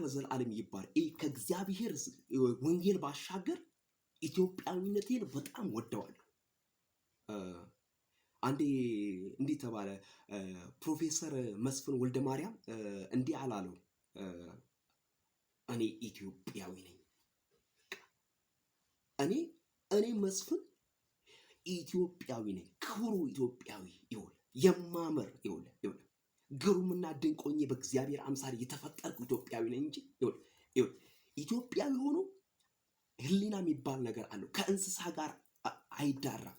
ለዘላለም ይባል። ከእግዚአብሔር ወንጌል ባሻገር ኢትዮጵያዊነቴን በጣም ወደዋለሁ። አንዴ እንዲህ ተባለ። ፕሮፌሰር መስፍን ወልደ ማርያም እንዲህ አላለው፣ እኔ ኢትዮጵያዊ ነኝ። እኔ መስፍን ኢትዮጵያዊ ነኝ። ክቡሩ ኢትዮጵያዊ ይሁን የማምር ይሁን ግሩምና ድንቆኝ በእግዚአብሔር አምሳል የተፈጠርኩ ኢትዮጵያዊ ነኝ እንጂ ይሁን ኢትዮጵያዊ ሆኖ ህሊና የሚባል ነገር አለው። ከእንስሳ ጋር አይዳራም።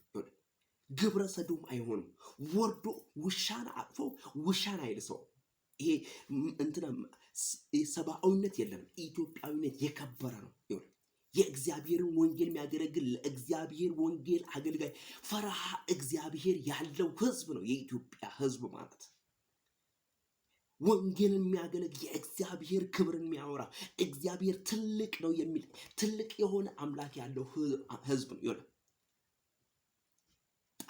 ግብረ ሰዶም አይሆንም። ወርዶ ውሻን አቅፎ ውሻን አይልሰው። ይሄ እንትና ሰብአዊነት የለም። ኢትዮጵያዊነት የከበረ ነው። የእግዚአብሔርን ወንጌል የሚያገለግል ለእግዚአብሔር ወንጌል አገልጋይ ፈርሃ እግዚአብሔር ያለው ህዝብ ነው የኢትዮጵያ ህዝብ ማለት። ወንጌልን የሚያገለግል የእግዚአብሔር ክብርን የሚያወራ እግዚአብሔር ትልቅ ነው የሚል ትልቅ የሆነ አምላክ ያለው ህዝብ ነው።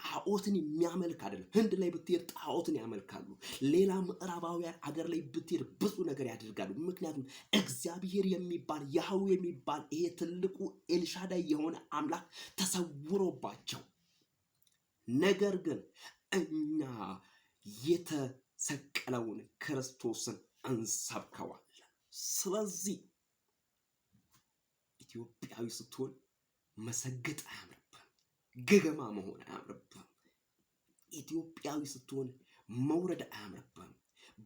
ጣዖትን የሚያመልክ አይደለም። ህንድ ላይ ብትሄድ ጣዖትን ያመልካሉ። ሌላ ምዕራባውያን አገር ላይ ብትሄድ ብዙ ነገር ያደርጋሉ። ምክንያቱም እግዚአብሔር የሚባል ያህዌ የሚባል ይሄ ትልቁ ኤልሻዳይ የሆነ አምላክ ተሰውሮባቸው፣ ነገር ግን እኛ የተሰቀለውን ክርስቶስን እንሰብከዋለን። ስለዚህ ኢትዮጵያዊ ስትሆን መሰገጥ አያምርብህም። ገገማ መሆን አያምርብህም። ኢትዮጵያዊ ስትሆን መውረድ አያምርብህም።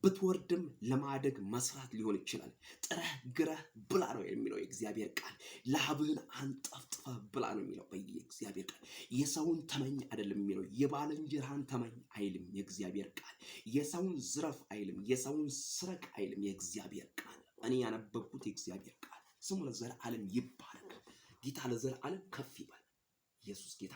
ብትወርድም ለማደግ መስራት ሊሆን ይችላል። ጥረህ ግረህ ብላ ነው የሚለው የእግዚአብሔር ቃል። ላብህን አንጠፍጥፈህ ብላ ነው የሚለው የእግዚአብሔር ቃል። የሰውን ተመኝ አይደለም የሚለው፣ የባልንጀራህን ተመኝ አይልም የእግዚአብሔር ቃል። የሰውን ዝረፍ አይልም፣ የሰውን ስረቅ አይልም የእግዚአብሔር ቃል። እኔ ያነበብኩት የእግዚአብሔር ቃል ስሙ ለዘላለም ይባረክ። ጌታ ለዘላለም ከፍ ይበል። ኢየሱስ ጌታ